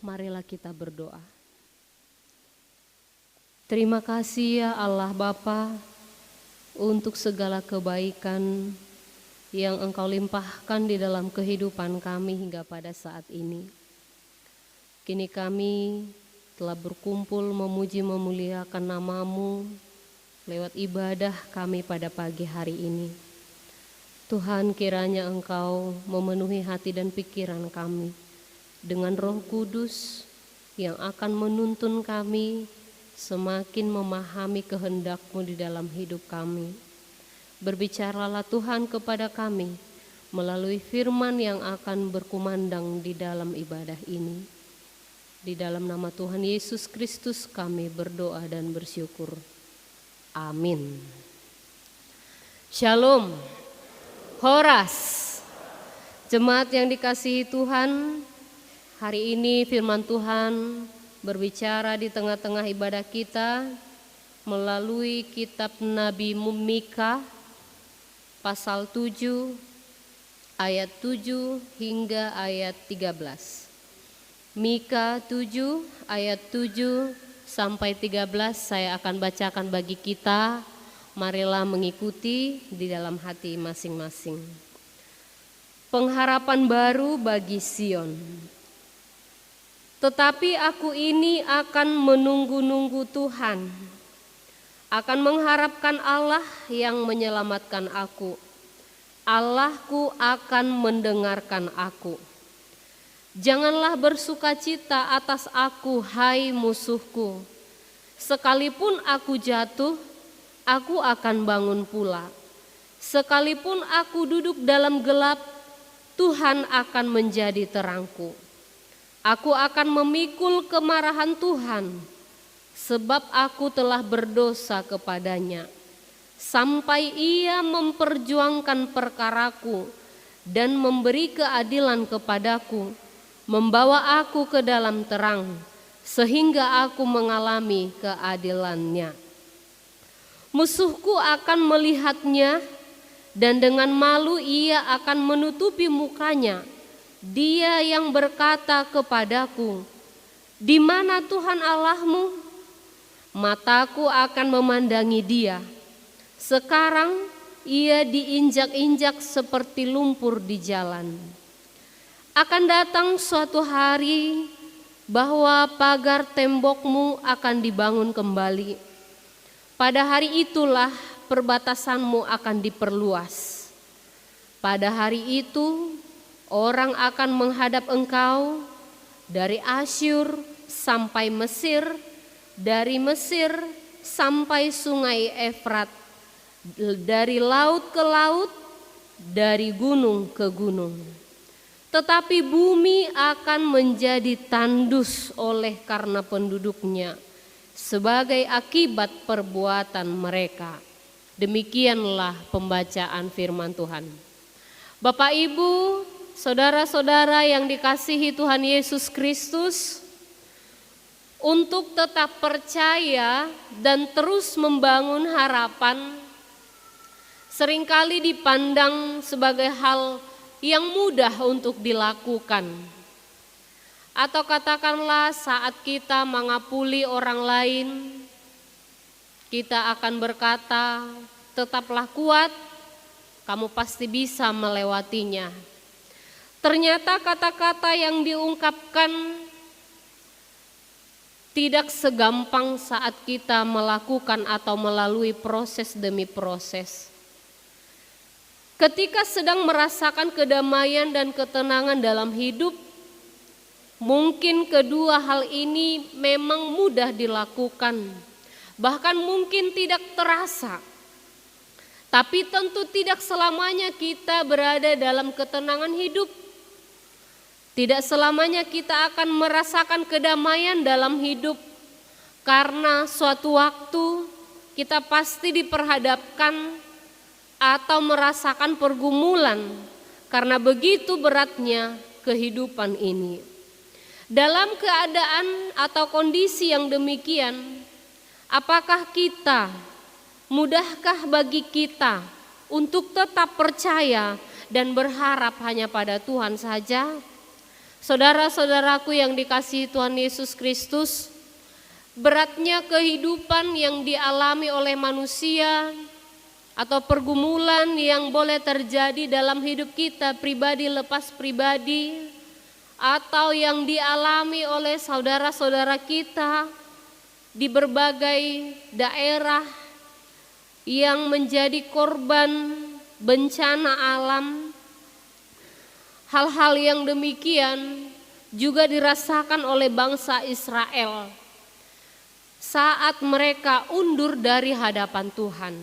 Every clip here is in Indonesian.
marilah kita berdoa. Terima kasih ya Allah Bapa untuk segala kebaikan yang Engkau limpahkan di dalam kehidupan kami hingga pada saat ini. Kini kami telah berkumpul memuji memuliakan nama-Mu lewat ibadah kami pada pagi hari ini. Tuhan, kiranya Engkau memenuhi hati dan pikiran kami dengan Roh Kudus yang akan menuntun kami semakin memahami kehendak-Mu di dalam hidup kami. Berbicaralah Tuhan kepada kami melalui firman yang akan berkumandang di dalam ibadah ini. Di dalam nama Tuhan Yesus Kristus kami berdoa dan bersyukur. Amin. Shalom. Horas. Jemaat yang dikasihi Tuhan, hari ini firman Tuhan berbicara di tengah-tengah ibadah kita melalui kitab Nabi Mika pasal 7 ayat 7 hingga ayat 13. Mika 7 ayat 7 sampai 13 saya akan bacakan bagi kita. Marilah mengikuti di dalam hati masing-masing. Pengharapan baru bagi Sion. Tetapi aku ini akan menunggu-nunggu Tuhan, akan mengharapkan Allah yang menyelamatkan aku. Allahku akan mendengarkan aku. Janganlah bersukacita atas aku, hai musuhku. Sekalipun aku jatuh, aku akan bangun pula. Sekalipun aku duduk dalam gelap, Tuhan akan menjadi terangku. Aku akan memikul kemarahan Tuhan, sebab aku telah berdosa kepadanya. Sampai Ia memperjuangkan perkaraku dan memberi keadilan kepadaku, membawa aku ke dalam terang, sehingga aku mengalami keadilannya. Musuhku akan melihatnya, dan dengan malu ia akan menutupi mukanya. Dia yang berkata kepadaku, "Di mana Tuhan Allahmu?" Mataku akan memandangi dia. Sekarang ia diinjak-injak seperti lumpur di jalan. Akan datang suatu hari bahwa pagar tembokmu akan dibangun kembali. Pada hari itulah perbatasanmu akan diperluas. Pada hari itu orang akan menghadap engkau dari Asyur sampai Mesir, dari Mesir sampai sungai Efrat, dari laut ke laut, dari gunung ke gunung. Tetapi bumi akan menjadi tandus oleh karena penduduknya, sebagai akibat perbuatan mereka. Demikianlah pembacaan firman Tuhan. Bapak, Ibu, saudara-saudara yang dikasihi Tuhan Yesus Kristus, untuk tetap percaya dan terus membangun harapan seringkali dipandang sebagai hal yang mudah untuk dilakukan. Atau katakanlah saat kita mengapuli orang lain, kita akan berkata, "Tetaplah kuat, kamu pasti bisa melewatinya." Ternyata kata-kata yang diungkapkan tidak segampang saat kita melakukan atau melalui proses demi proses. Ketika sedang merasakan kedamaian dan ketenangan dalam hidup, mungkin kedua hal ini memang mudah dilakukan, bahkan mungkin tidak terasa. Tapi tentu tidak selamanya kita berada dalam ketenangan hidup. Tidak selamanya kita akan merasakan kedamaian dalam hidup, karena suatu waktu kita pasti diperhadapkan atau merasakan pergumulan karena begitu beratnya kehidupan ini. Dalam keadaan atau kondisi yang demikian, apakah mudahkah bagi kita untuk tetap percaya dan berharap hanya pada Tuhan saja? Saudara-saudaraku yang dikasihi Tuhan Yesus Kristus, beratnya kehidupan yang dialami oleh manusia atau pergumulan yang boleh terjadi dalam hidup kita pribadi lepas pribadi, atau yang dialami oleh saudara-saudara kita di berbagai daerah yang menjadi korban bencana alam. Hal-hal yang demikian juga dirasakan oleh bangsa Israel saat mereka undur dari hadapan Tuhan,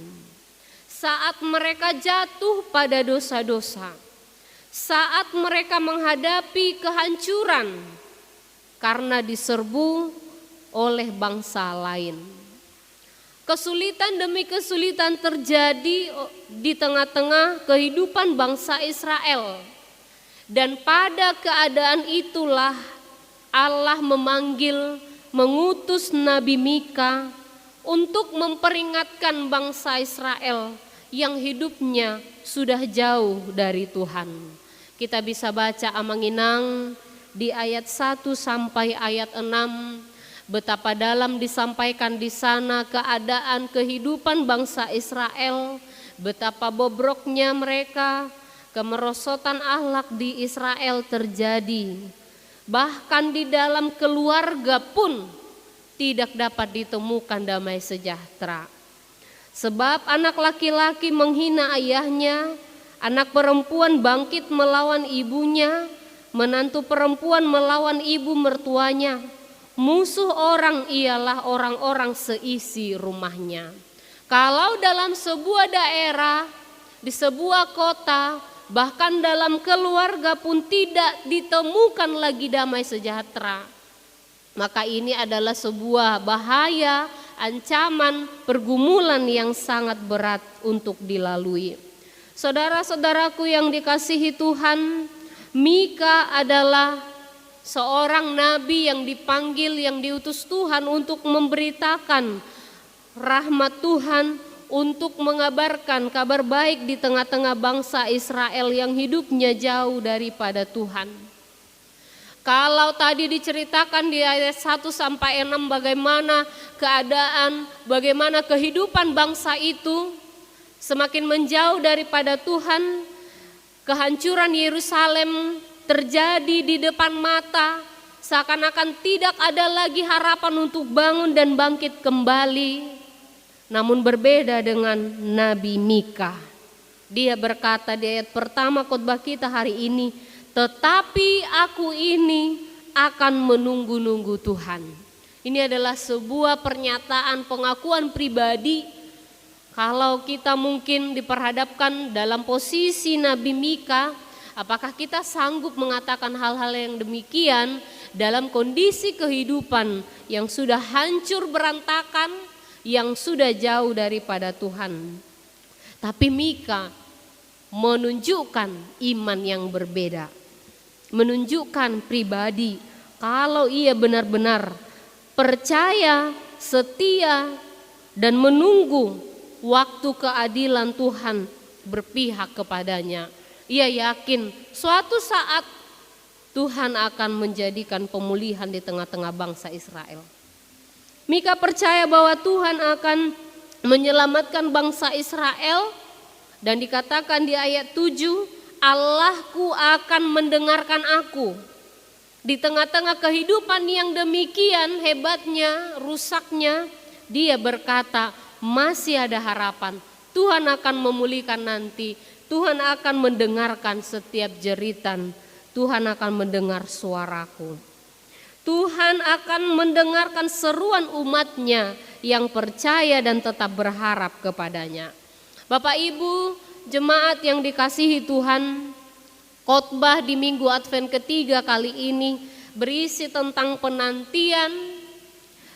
saat mereka jatuh pada dosa-dosa, saat mereka menghadapi kehancuran karena diserbu oleh bangsa lain. Kesulitan demi kesulitan terjadi di tengah-tengah kehidupan bangsa Israel. Dan pada keadaan itulah Allah mengutus Nabi Mika untuk memperingatkan bangsa Israel yang hidupnya sudah jauh dari Tuhan. Kita bisa baca Amang-Inang di ayat 1 sampai ayat 6, betapa dalam disampaikan di sana keadaan kehidupan bangsa Israel, betapa bobroknya mereka. Kemerosotan akhlak di Israel terjadi. Bahkan di dalam keluarga pun tidak dapat ditemukan damai sejahtera. Sebab anak laki-laki menghina ayahnya, anak perempuan bangkit melawan ibunya, menantu perempuan melawan ibu mertuanya. Musuh orang ialah orang-orang seisi rumahnya. Kalau dalam sebuah daerah, di sebuah kota, bahkan dalam keluarga pun tidak ditemukan lagi damai sejahtera, maka ini adalah sebuah bahaya, ancaman, pergumulan yang sangat berat untuk dilalui. Saudara-saudaraku yang dikasihi Tuhan, Mika adalah seorang nabi yang dipanggil, yang diutus Tuhan untuk memberitakan rahmat Tuhan, untuk mengabarkan kabar baik di tengah-tengah bangsa Israel yang hidupnya jauh daripada Tuhan. Kalau tadi diceritakan di ayat 1 sampai 6 bagaimana keadaan, bagaimana kehidupan bangsa itu semakin menjauh daripada Tuhan, kehancuran Yerusalem terjadi di depan mata, seakan-akan tidak ada lagi harapan untuk bangun dan bangkit kembali. Namun berbeda dengan Nabi Mika. Dia berkata di ayat pertama khotbah kita hari ini, tetapi aku ini akan menunggu-nunggu Tuhan. Ini adalah sebuah pernyataan pengakuan pribadi. Kalau kita mungkin diperhadapkan dalam posisi Nabi Mika, apakah kita sanggup mengatakan hal-hal yang demikian dalam kondisi kehidupan yang sudah hancur berantakan, yang sudah jauh daripada Tuhan? Tapi Mika menunjukkan iman yang berbeda, menunjukkan pribadi kalau ia benar-benar percaya, setia, dan menunggu waktu keadilan Tuhan berpihak kepadanya. Ia yakin suatu saat Tuhan akan menjadikan pemulihan di tengah-tengah bangsa Israel. Mika percaya bahwa Tuhan akan menyelamatkan bangsa Israel, dan dikatakan di ayat 7, Allahku akan mendengarkan aku. Di tengah-tengah kehidupan yang demikian hebatnya, rusaknya, dia berkata masih ada harapan. Tuhan akan memulihkan nanti, Tuhan akan mendengarkan setiap jeritan, Tuhan akan mendengar suaraku. Tuhan akan mendengarkan seruan umatnya yang percaya dan tetap berharap kepadanya. Bapak Ibu, jemaat yang dikasihi Tuhan, khotbah di Minggu Advent ketiga kali ini berisi tentang penantian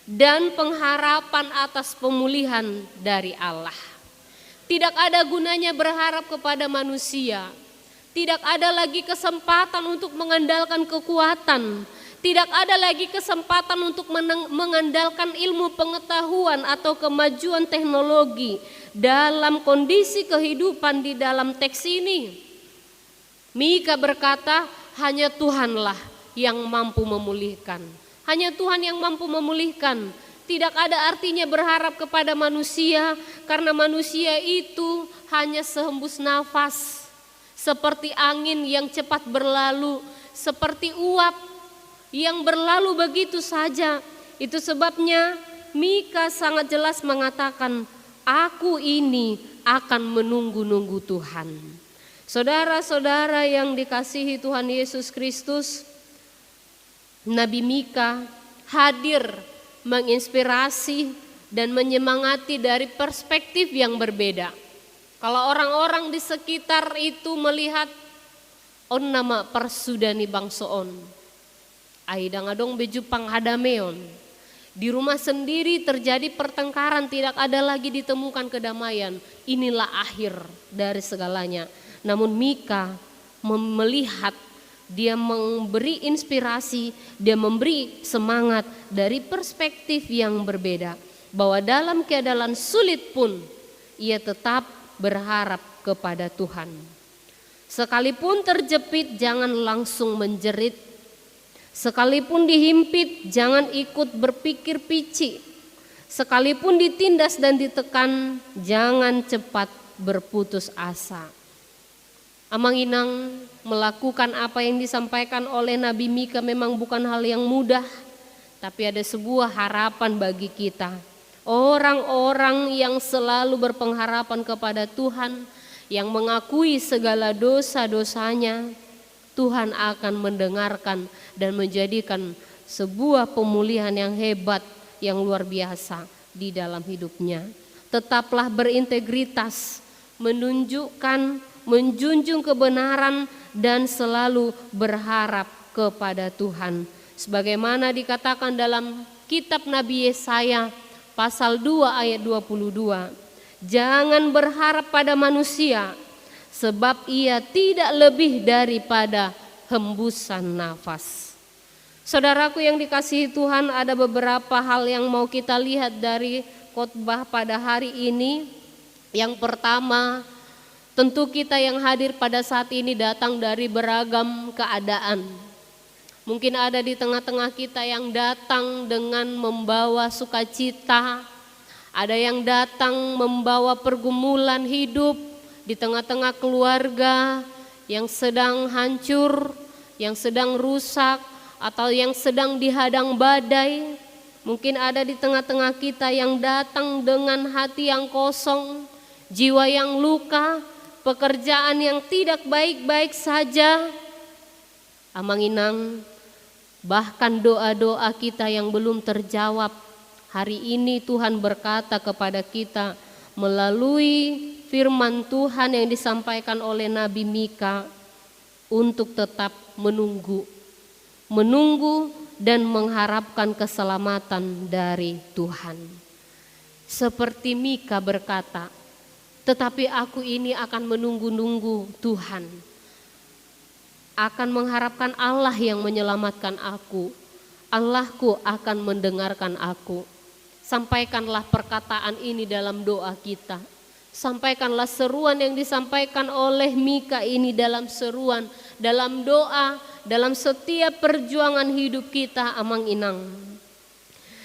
dan pengharapan atas pemulihan dari Allah. Tidak ada gunanya berharap kepada manusia, tidak ada lagi kesempatan untuk mengandalkan kekuatan, tidak ada lagi kesempatan untuk mengandalkan ilmu pengetahuan atau kemajuan teknologi dalam kondisi kehidupan di dalam teks ini. Mika berkata, hanya Tuhanlah yang mampu memulihkan. Hanya Tuhan yang mampu memulihkan. Tidak ada artinya berharap kepada manusia, karena manusia itu hanya sehembus nafas, seperti angin yang cepat berlalu, seperti uap yang berlalu begitu saja. Itu sebabnya Mika sangat jelas mengatakan, aku ini akan menunggu-nunggu Tuhan. Saudara-saudara yang dikasihi Tuhan Yesus Kristus, Nabi Mika hadir menginspirasi dan menyemangati dari perspektif yang berbeda. Kalau orang-orang di sekitar itu melihat on nama persudani bangsoon, aidang adong beju panghadameon. Di rumah sendiri terjadi pertengkaran, tidak ada lagi ditemukan kedamaian. Inilah akhir dari segalanya. Namun Mika melihat, dia memberi inspirasi, dia memberi semangat dari perspektif yang berbeda. Bahwa dalam keadaan sulit pun ia tetap berharap kepada Tuhan. Sekalipun terjepit jangan langsung menjerit. Sekalipun dihimpit jangan ikut berpikir pici. Sekalipun ditindas dan ditekan jangan cepat berputus asa. Amang Inang melakukan apa yang disampaikan oleh Nabi Mika memang bukan hal yang mudah, tapi ada sebuah harapan bagi kita. Orang-orang yang selalu berpengharapan kepada Tuhan, yang mengakui segala dosa-dosanya, Tuhan akan mendengarkan dan menjadikan sebuah pemulihan yang hebat, yang luar biasa di dalam hidupnya. Tetaplah berintegritas, menjunjung kebenaran dan selalu berharap kepada Tuhan. Sebagaimana dikatakan dalam kitab Nabi Yesaya pasal 2 ayat 22. Jangan berharap pada manusia, sebab ia tidak lebih daripada hembusan nafas. Saudaraku yang dikasihi Tuhan, ada beberapa hal yang mau kita lihat dari khotbah pada hari ini. Yang pertama, tentu kita yang hadir pada saat ini datang dari beragam keadaan. Mungkin ada di tengah-tengah kita yang datang dengan membawa sukacita, ada yang datang membawa pergumulan hidup di tengah-tengah keluarga yang sedang hancur, yang sedang rusak, atau yang sedang dihadang badai. Mungkin ada di tengah-tengah kita yang datang dengan hati yang kosong, jiwa yang luka, pekerjaan yang tidak baik-baik saja. Amang Inang, bahkan doa-doa kita yang belum terjawab, hari ini Tuhan berkata kepada kita melalui firman Tuhan yang disampaikan oleh Nabi Mika untuk tetap menunggu dan mengharapkan keselamatan dari Tuhan. Seperti Mika berkata, tetapi aku ini akan menunggu-nunggu Tuhan, akan mengharapkan Allah yang menyelamatkan aku. Allahku akan mendengarkan aku. Sampaikanlah perkataan ini dalam doa kita. Sampaikanlah seruan yang disampaikan oleh Mika ini dalam seruan, dalam doa, dalam setiap perjuangan hidup kita, Amang Inang.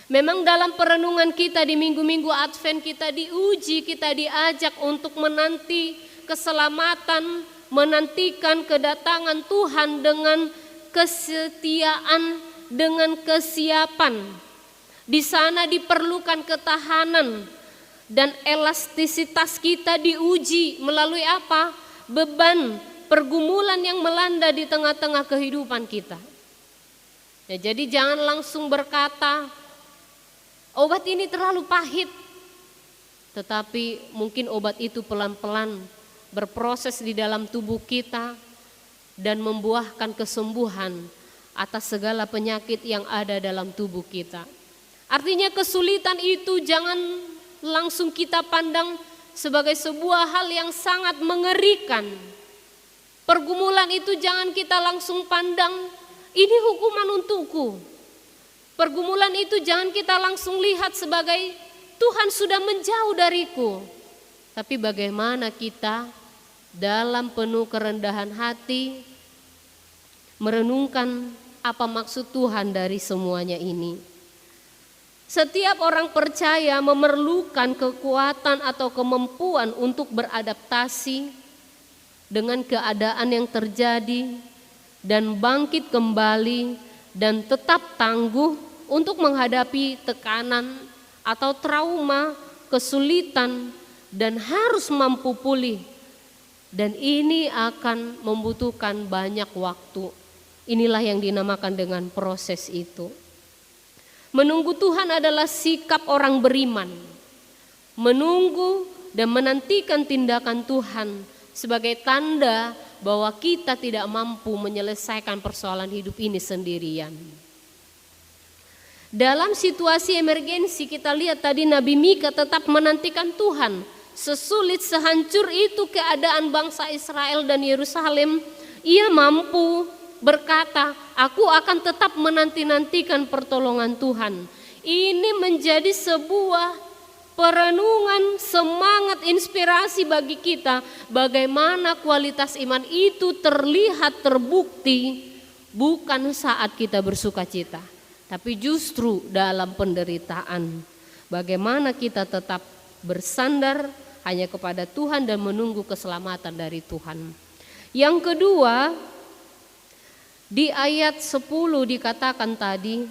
Memang dalam perenungan kita di minggu-minggu Advent kita diuji, kita diajak untuk menanti keselamatan, menantikan kedatangan Tuhan dengan kesetiaan, dengan kesiapan. Di sana diperlukan ketahanan dan elastisitas kita diuji melalui apa? Beban, pergumulan yang melanda di tengah-tengah kehidupan kita. Ya, jadi jangan langsung berkata, obat ini terlalu pahit. Tetapi mungkin obat itu pelan-pelan berproses di dalam tubuh kita dan membuahkan kesembuhan atas segala penyakit yang ada dalam tubuh kita. Artinya kesulitan itu jangan langsung kita pandang sebagai sebuah hal yang sangat mengerikan. Pergumulan itu jangan kita langsung pandang, ini hukuman untukku. Pergumulan itu jangan kita langsung lihat sebagai Tuhan sudah menjauh dariku. Tapi bagaimana kita dalam penuh kerendahan hati merenungkan Apa maksud Tuhan dari semuanya ini? Setiap orang percaya memerlukan kekuatan atau kemampuan untuk beradaptasi dengan keadaan yang terjadi dan bangkit kembali dan tetap tangguh untuk menghadapi tekanan atau trauma, kesulitan, dan harus mampu pulih. Dan ini akan membutuhkan banyak waktu. Inilah yang dinamakan dengan proses itu. Menunggu Tuhan adalah sikap orang beriman. Menunggu dan menantikan tindakan Tuhan sebagai tanda bahwa kita tidak mampu menyelesaikan persoalan hidup ini sendirian. Dalam situasi emergensi kita lihat tadi Nabi Mika tetap menantikan Tuhan. Sesulit sehancur itu keadaan bangsa Israel dan Yerusalem, ia mampu berkata, aku akan tetap menanti-nantikan pertolongan Tuhan. Ini menjadi sebuah perenungan, semangat, inspirasi bagi kita. Bagaimana kualitas iman itu terlihat, terbukti bukan saat kita bersuka cita, tapi justru dalam penderitaan. Bagaimana kita tetap bersandar hanya kepada Tuhan dan menunggu keselamatan dari Tuhan. Yang kedua, di ayat 10 dikatakan tadi,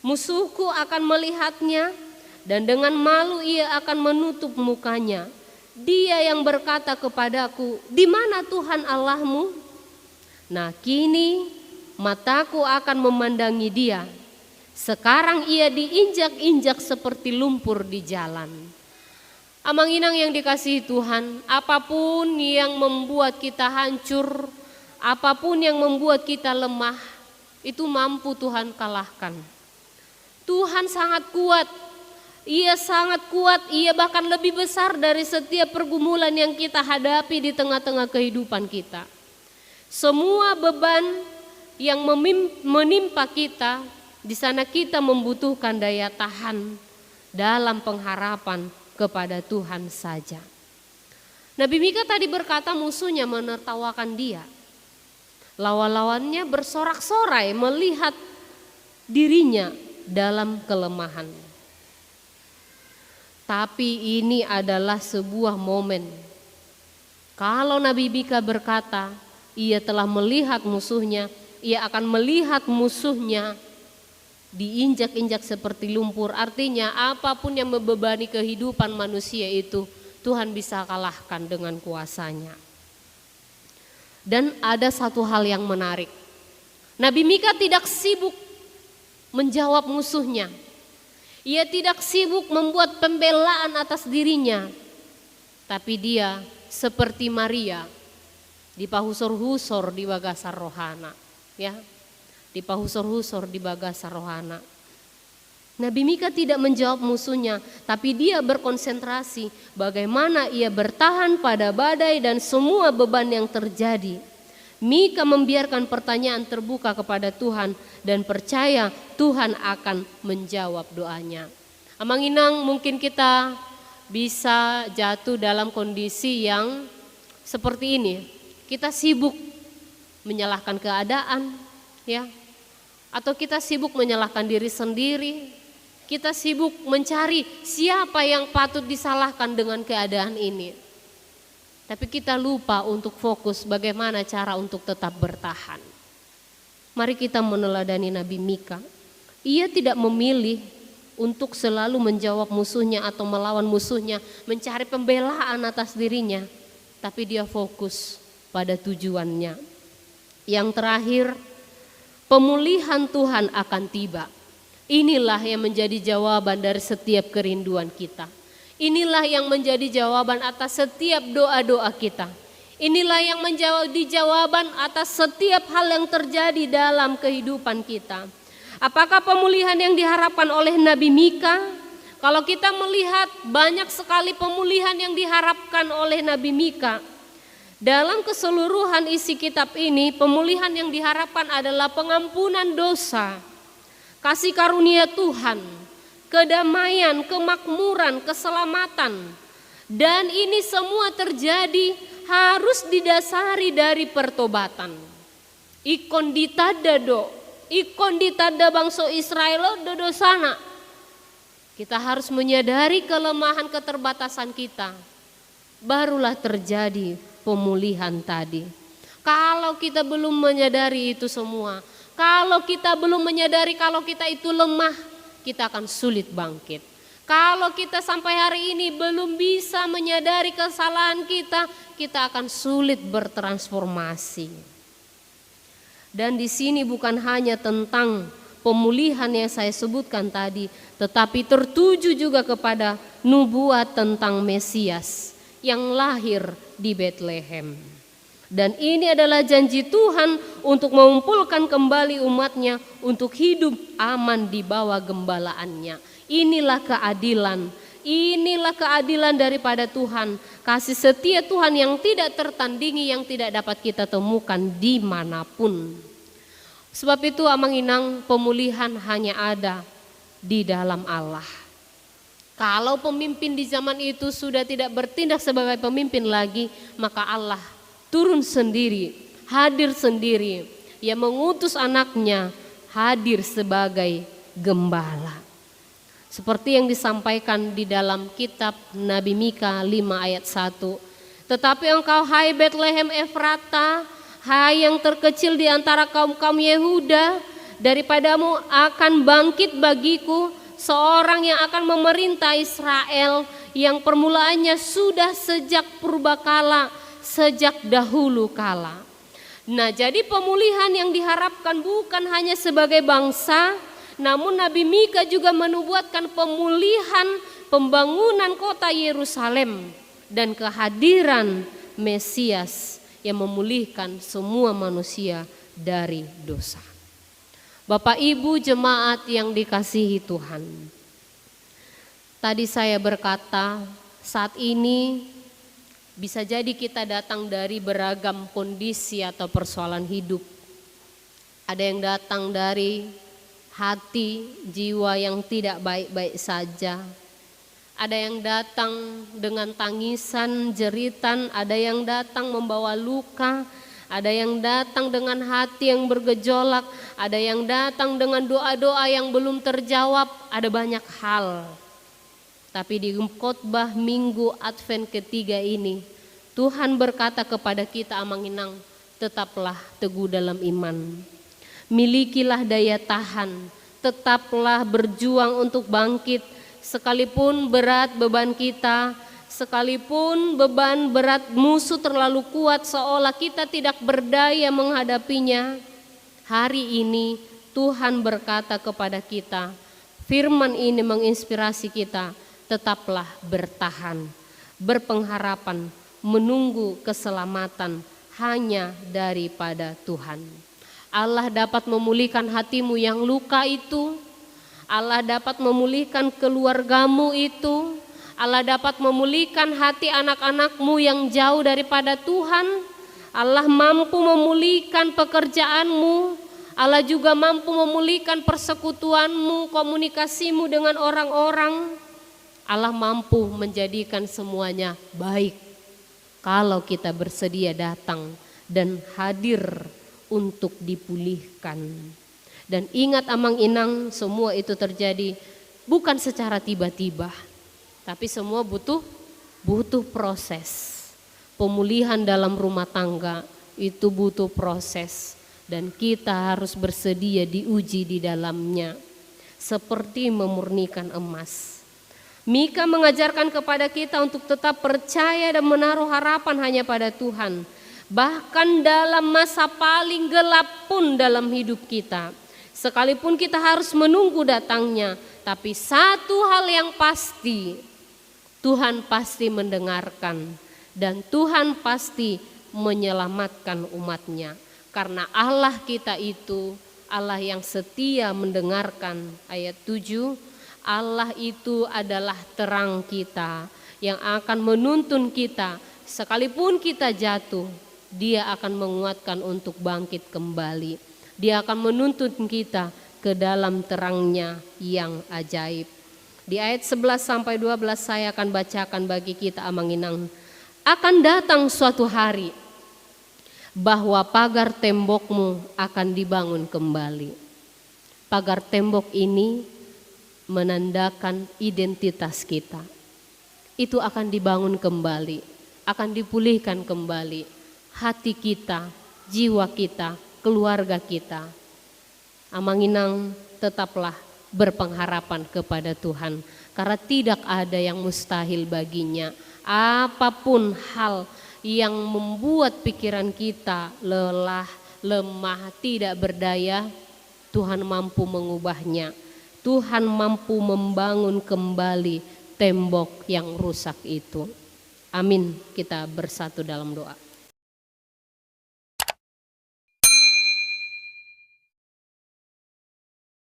musuhku akan melihatnya dan dengan malu ia akan menutup mukanya. Dia yang berkata kepadaku, di mana Tuhan Allahmu? Nah, kini mataku akan memandangi dia. Sekarang ia diinjak-injak seperti lumpur di jalan. Amang-inang yang dikasihi Tuhan, apapun yang membuat kita hancur, apapun yang membuat kita lemah, itu mampu Tuhan kalahkan. Tuhan sangat kuat. Ia sangat kuat, ia bahkan lebih besar dari setiap pergumulan yang kita hadapi di tengah-tengah kehidupan kita. Semua beban yang menimpa kita, di sana kita membutuhkan daya tahan dalam pengharapan kepada Tuhan saja. Nabi Mika tadi berkata musuhnya menertawakan dia. Lawan-lawannya bersorak-sorai melihat dirinya dalam kelemahan. Tapi ini adalah sebuah momen. Kalau Nabi Mika berkata, ia telah melihat musuhnya, ia akan melihat musuhnya diinjak-injak seperti lumpur. Artinya apapun yang membebani kehidupan manusia itu, Tuhan bisa kalahkan dengan kuasanya. Dan ada satu hal yang menarik. Nabi Mika tidak sibuk menjawab musuhnya. Ia tidak sibuk membuat pembelaan atas dirinya. Tapi dia seperti Maria dipahusor-husor di bagasar rohana, ya. Dipahusor-husor di bagasar rohana. Nabi Mika tidak menjawab musuhnya, tapi dia berkonsentrasi bagaimana ia bertahan pada badai dan semua beban yang terjadi. Mika membiarkan pertanyaan terbuka kepada Tuhan dan percaya Tuhan akan menjawab doanya. Amang-inang, mungkin kita bisa jatuh dalam kondisi yang seperti ini. Kita sibuk menyalahkan keadaan, ya, atau kita sibuk menyalahkan diri sendiri. Kita sibuk mencari siapa yang patut disalahkan dengan keadaan ini. Tapi kita lupa untuk fokus bagaimana cara untuk tetap bertahan. Mari kita meneladani Nabi Mika. Ia tidak memilih untuk selalu menjawab musuhnya atau melawan musuhnya, mencari pembelaan atas dirinya. Tapi dia fokus pada tujuannya. Yang terakhir, pemulihan Tuhan akan tiba. Inilah yang menjadi jawaban dari setiap kerinduan kita. Inilah yang menjadi jawaban atas setiap doa-doa kita. Inilah yang menjadi jawaban atas setiap hal yang terjadi dalam kehidupan kita. Apakah pemulihan yang diharapkan oleh Nabi Mika? Kalau kita melihat banyak sekali pemulihan yang diharapkan oleh Nabi Mika. Dalam keseluruhan isi kitab ini, pemulihan yang diharapkan adalah pengampunan dosa, kasih karunia Tuhan, kedamaian, kemakmuran, keselamatan. Dan ini semua terjadi harus didasari dari pertobatan. Ikon ditada do, ikon ditada bangsa Israel do sana. Kita harus menyadari kelemahan keterbatasan kita. Barulah terjadi pemulihan tadi. Kalau kita belum menyadari itu semua, kalau kita belum menyadari kalau kita itu lemah, kita akan sulit bangkit. Kalau kita sampai hari ini belum bisa menyadari kesalahan kita, kita akan sulit bertransformasi. Dan di sini bukan hanya tentang pemulihan yang saya sebutkan tadi, tetapi tertuju juga kepada nubuat tentang Mesias yang lahir di Betlehem. Dan ini adalah janji Tuhan untuk mengumpulkan kembali umatnya untuk hidup aman di bawah gembalaannya. Inilah keadilan daripada Tuhan. Kasih setia Tuhan yang tidak tertandingi, yang tidak dapat kita temukan dimanapun. Sebab itu Amang Inang, pemulihan hanya ada di dalam Allah. Kalau pemimpin di zaman itu sudah tidak bertindak sebagai pemimpin lagi, maka Allah turun sendiri, hadir sendiri. Ia mengutus anaknya hadir sebagai gembala. Seperti yang disampaikan di dalam kitab Nabi Mika 5 ayat 1. Tetapi engkau hai Betlehem Efrata, hai yang terkecil di antara kaum-kaum Yehuda, daripadamu akan bangkit bagiku seorang yang akan memerintah Israel, yang permulaannya sudah sejak purbakala, sejak dahulu kala. Nah, jadi pemulihan yang diharapkan bukan hanya sebagai bangsa, namun Nabi Mika juga menubuatkan pemulihan pembangunan kota Yerusalem dan kehadiran Mesias yang memulihkan semua manusia dari dosa. Bapak Ibu jemaat yang dikasihi Tuhan, tadi saya berkata saat ini bisa jadi kita datang dari beragam kondisi atau persoalan hidup. Ada yang datang dari hati, jiwa yang tidak baik-baik saja. Ada yang datang dengan tangisan, jeritan, ada yang datang membawa luka, ada yang datang dengan hati yang bergejolak, ada yang datang dengan doa-doa yang belum terjawab, ada banyak hal. Tapi di khotbah Minggu Advent ketiga ini, Tuhan berkata kepada kita Amang Inang, tetaplah teguh dalam iman. Milikilah daya tahan, tetaplah berjuang untuk bangkit, sekalipun berat beban kita, sekalipun beban berat musuh terlalu kuat seolah kita tidak berdaya menghadapinya. Hari ini Tuhan berkata kepada kita, firman ini menginspirasi kita, tetaplah bertahan, berpengharapan, menunggu keselamatan hanya daripada Tuhan. Allah dapat memulihkan hatimu yang luka itu, Allah dapat memulihkan keluargamu itu, Allah dapat memulihkan hati anak-anakmu yang jauh daripada Tuhan, Allah mampu memulihkan pekerjaanmu, Allah juga mampu memulihkan persekutuanmu, komunikasimu dengan orang-orang. Allah mampu menjadikan semuanya baik kalau kita bersedia datang dan hadir untuk dipulihkan. Dan ingat Amang Inang, semua itu terjadi bukan secara tiba-tiba, tapi semua butuh proses. Pemulihan dalam rumah tangga itu butuh proses, dan kita harus bersedia diuji di dalamnya, seperti memurnikan emas. Mika mengajarkan kepada kita untuk tetap percaya dan menaruh harapan hanya pada Tuhan. Bahkan dalam masa paling gelap pun dalam hidup kita, sekalipun kita harus menunggu datangnya, tapi satu hal yang pasti, Tuhan pasti mendengarkan dan Tuhan pasti menyelamatkan umatnya. Karena Allah kita itu Allah yang setia mendengarkan. Ayat 7, Allah itu adalah terang kita yang akan menuntun kita. Sekalipun kita jatuh, Dia akan menguatkan untuk bangkit kembali. Dia akan menuntun kita ke dalam terangnya yang ajaib. Di ayat 11 sampai 12 saya akan bacakan bagi kita Amang Inang. Akan datang suatu hari, bahwa pagar tembokmu akan dibangun kembali. Pagar tembok ini menandakan identitas kita. Itu akan dibangun kembali, akan dipulihkan kembali hati kita, jiwa kita, keluarga kita. Amanginang tetaplah berpengharapan kepada Tuhan, karena tidak ada yang mustahil baginya. Apapun hal yang membuat pikiran kita lelah, lemah, tidak berdaya, Tuhan mampu mengubahnya. Tuhan mampu membangun kembali tembok yang rusak itu. Amin. Kita bersatu dalam doa.